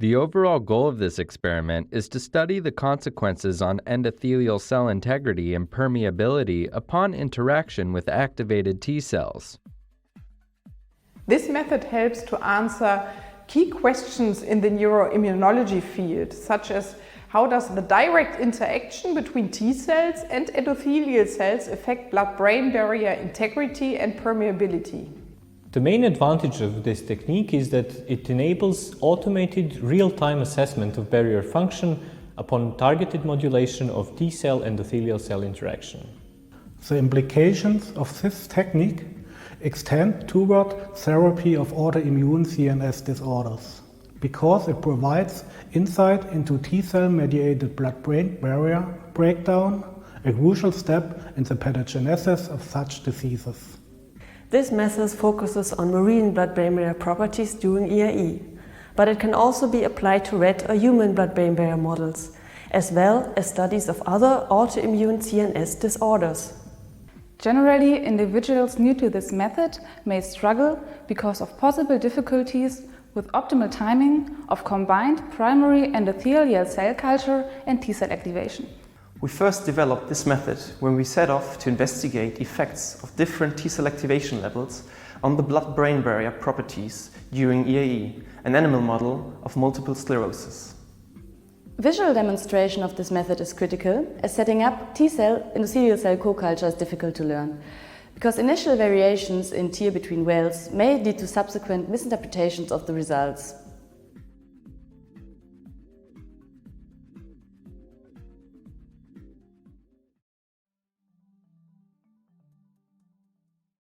The overall goal of this experiment is to study the consequences on endothelial cell integrity and permeability upon interaction with activated T cells. This method helps to answer key questions in the neuroimmunology field, such as how does the direct interaction between T cells and endothelial cells affect blood-brain barrier integrity and permeability? The main advantage of this technique is that it enables automated real-time assessment of barrier function upon targeted modulation of T-cell endothelial cell interaction. The implications of this technique extend toward therapy of autoimmune CNS disorders, because it provides insight into T-cell mediated blood-brain barrier breakdown, a crucial step in the pathogenesis of such diseases. This method focuses on murine blood-brain barrier properties during EAE, but it can also be applied to rat or human blood-brain barrier models, as well as studies of other autoimmune CNS disorders. Generally, individuals new to this method may struggle because of possible difficulties with optimal timing of combined primary endothelial cell culture and T-cell activation. We first developed this method when we set off to investigate effects of different T-cell activation levels on the blood-brain barrier properties during EAE, an animal model of multiple sclerosis. Visual demonstration of this method is critical, as setting up T-cell endothelial cell co-culture is difficult to learn, because initial variations in tear between wells may lead to subsequent misinterpretations of the results.